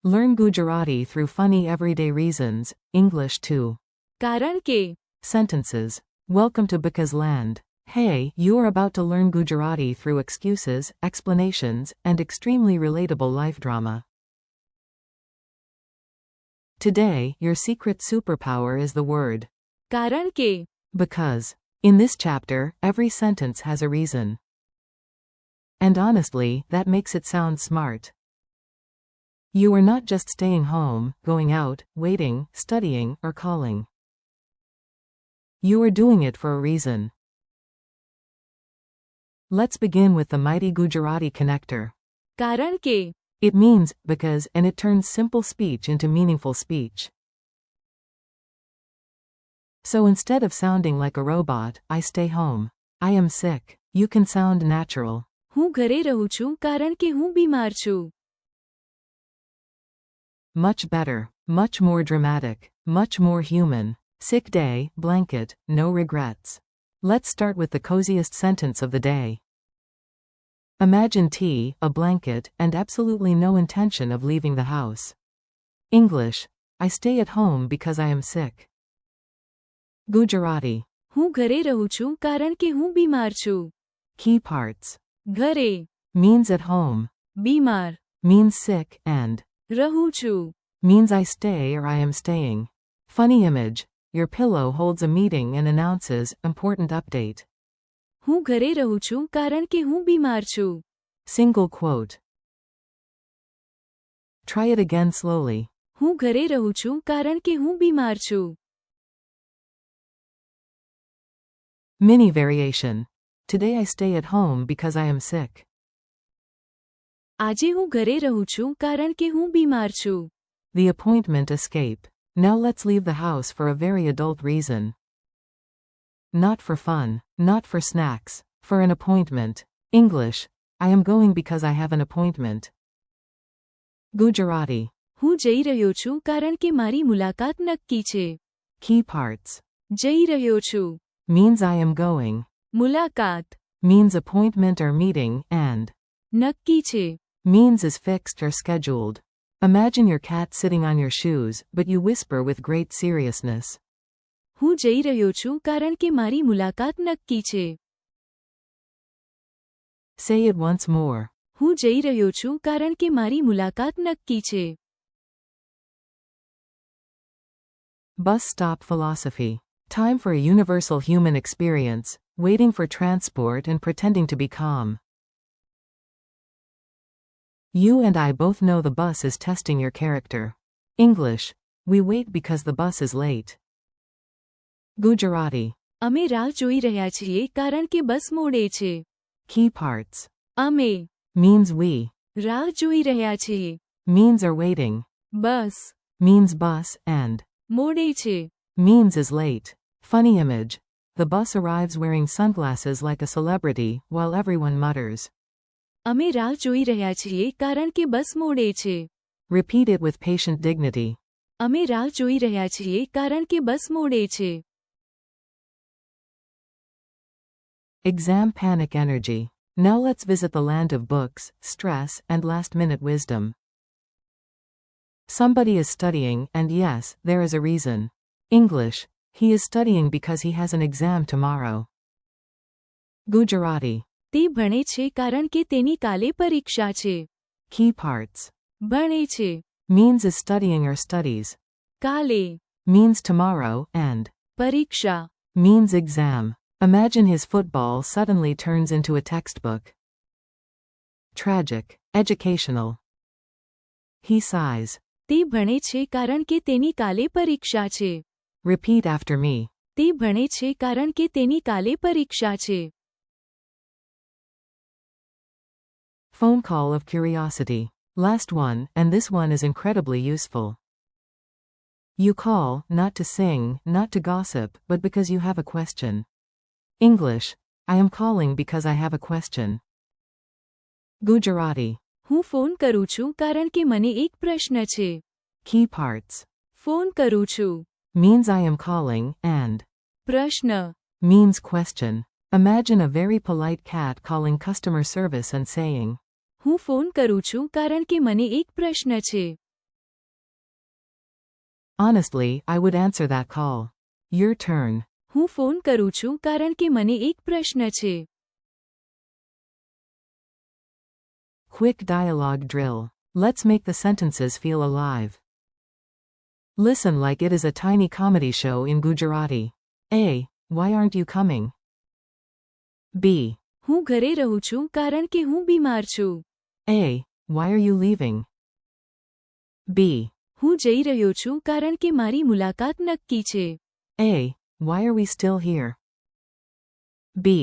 Learn Gujarati through funny everyday reasons, English 2. કારણ કે Sentences. Welcome to Bika's land. Hey, you are about to learn Gujarati through excuses, explanations, and extremely relatable life drama. Today, your secret superpower is the word કારણ કે because. In this chapter, every sentence has a reason. And honestly, that makes it sound smart. You are not just staying home, going out, waiting, studying, or calling. You are doing it for a reason. Let's begin with the mighty Gujarati connector. કારણ કે It means because, and it turns simple speech into meaningful speech. So instead of sounding like a robot, I stay home. I am sick. You can sound natural. હું ઘરે રહું છું કારણ કે હું બીમાર છું. Much better. Much more dramatic. Much more human. Sick day, blanket, no regrets. Let's start with the coziest sentence of the day. Imagine tea, a blanket, and absolutely no intention of leaving the house. English. I stay at home because I am sick. Gujarati. હું ઘરે રહું છું કારણ કે હું બીમાર છું. Key parts. ઘરે Means at home. બીમાર Means sick, and રહું છું. means I stay or I am staying. Funny image. Your pillow holds a meeting and announces important update. હું ઘરે રહું છું કારણ કે હું બીમાર છું. Single quote. Try it again slowly. હું ઘરે રહું છું કારણ કે હું બીમાર છું. Mini variation. Today I stay at home because I am sick. આજે હું ઘરે રહું છું કારણ કે હું બીમાર છું. The appointment escape. Now let's leave the house for a very adult reason. Not for fun, not for snacks, for an appointment. English. I am going because I have an appointment. Gujarati. હું જઈ રહ્યો છું કારણ કે મારી મુલાકાત નક્કી છે. Key parts. જઈ રહ્યો છું Means I am going. મુલાકાત Means appointment or meeting, and નક્કી છે. means is fixed or scheduled. Imagine your cat sitting on your shoes, but you whisper with great seriousness. હું જઈ રહ્યો છું કારણ કે મારી મુલાકાત નક્કી છે. Say it once more. હું જઈ રહ્યો છું કારણ કે મારી મુલાકાત નક્કી છે. Bus stop philosophy. Time for a universal human experience, waiting for transport and pretending to be calm. You and I both know the bus is testing your character. English. We wait because the bus is late. Gujarati. અમે રાહ જોઈ રહ્યા છીએ કારણ કે બસ મોડે છે. Key parts. અમે Means we. રાહ જોઈ રહ્યા છીએ. Means are waiting. Bus Means bus, and મોડે છે. means is late. Funny image. The bus arrives wearing sunglasses like a celebrity, while everyone mutters. અમે રાહ જોઈ રહ્યા છીએ કારણ કે બસ મોડે છે. Repeat it with patient dignity. અમે રાહ જોઈ રહ્યા છીએ કારણ કે બસ મોડે છે. Exam panic energy. Now let's visit the land of books, stress, and last-minute wisdom. Somebody is studying, and yes, there is a reason. English. He is studying because he has an exam tomorrow. Gujarati. તે ભણે છે કારણ કે તેની કાલે પરીક્ષા છે. Key parts. ભણે છે Means is studying or studies. કાલે Means tomorrow, and પરીક્ષા means exam. Imagine his football suddenly turns into a textbook. Tragic. Educational. He sighs. તે ભણે છે કારણ કે તેની કાલે પરીક્ષા છે. Repeat after me. તે ભણે છે કારણ કે તેની કાલે પરીક્ષા છે. Phone call of curiosity. Last one, and this one is incredibly useful. You call, not to sing, not to gossip, but because you have a question. English. I am calling because I have a question. Gujarati. હું phone કરું છું કારણ કે મને એક પ્રશ્ન છે. Key parts. Phone કરું છું Means I am calling, and પ્રશ્ન means question. Imagine a very polite cat calling customer service and saying, હું ફોન કરું છું કારણ કે મને એક પ્રશ્ન છે. Honestly, I would answer that call. Your turn. હું ફોન કરું છું કારણ કે મને એક પ્રશ્ન છે. Quick dialogue drill. Let's make the sentences feel alive. Listen like it is a tiny comedy show in Gujarati. A. Why aren't you coming? B. હું ઘરે રહું છું કારણ કે હું બીમાર છું. A. Why are you leaving? B. હું જઈ રહ્યો છું કારણ કે મારી મુલાકાત નક્કી છે. A. Why are we still here? B.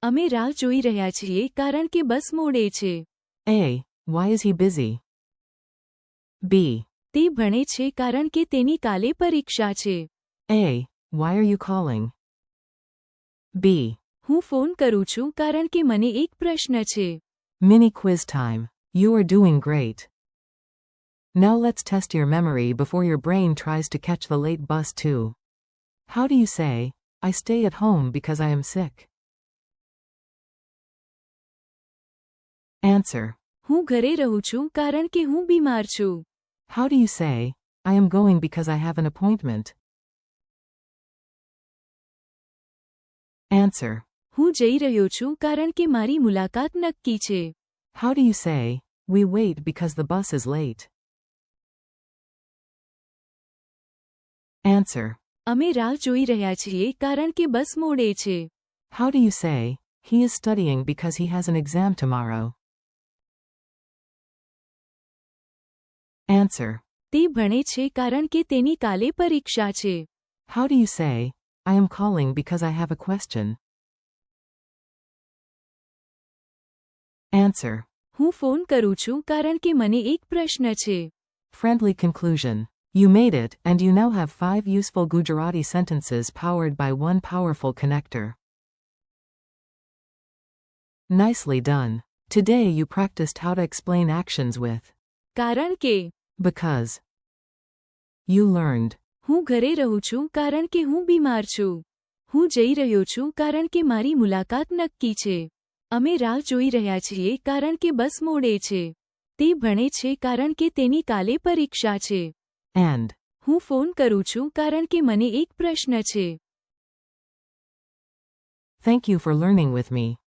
અમે રાહ જોઈ રહ્યા છીએ કારણ કે બસ મોડે છે. A. Why is he busy? B. તે ભણે છે કારણ કે તેની કાલે પરીક્ષા છે. A. Why are you calling? B. હું ફોન કરું છું કારણ કે મને એક પ્રશ્ન છે. Mini quiz time. You are doing great. Now let's test your memory before your brain tries to catch the late bus too. How do you say, I stay at home because I am sick? Answer. હું ઘરે રહું છું કારણ કે હું બીમાર છું. How do you say, I am going because I have an appointment? Answer. હું જઈ રહ્યો છું કારણ કે મારી મુલાકાત નક્કી છે. How do you say, we wait because the bus is late? Answer. અમે રાહ જોઈ રહ્યા છીએ કારણ કે બસ મોડે છે. How do you say, he is studying because he has an exam tomorrow? Answer. તે ભણે છે કારણ કે તેની કાલે પરીક્ષા છે. How do you say, I am calling because I have a question? Answer. હું ફોન કરું છું કારણ કે મને એક પ્રશ્ન છે. Friendly conclusion. You made it, and you now have 5 useful Gujarati sentences powered by one powerful connector. Nicely done. Today you practiced how to explain actions with કારણ કે. because. You learned હું ઘરે રહું છું કારણ કે હું બીમાર છું. હું જઈ રહ્યો છું કારણ કે મારી મુલાકાત નક્કી છે. અમે રાહ જોઈ રહ્યા છીએ કારણ કે બસ મોડે છે. તે ભણે છે કારણ કે તેની કાલે પરીક્ષા છે. and. હું ફોન કરું છું કારણ કે મને એક પ્રશ્ન છે. Thank you for learning with me.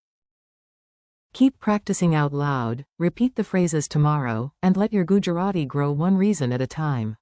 Keep practicing out loud, repeat the phrases tomorrow, and let your Gujarati grow one reason at a time.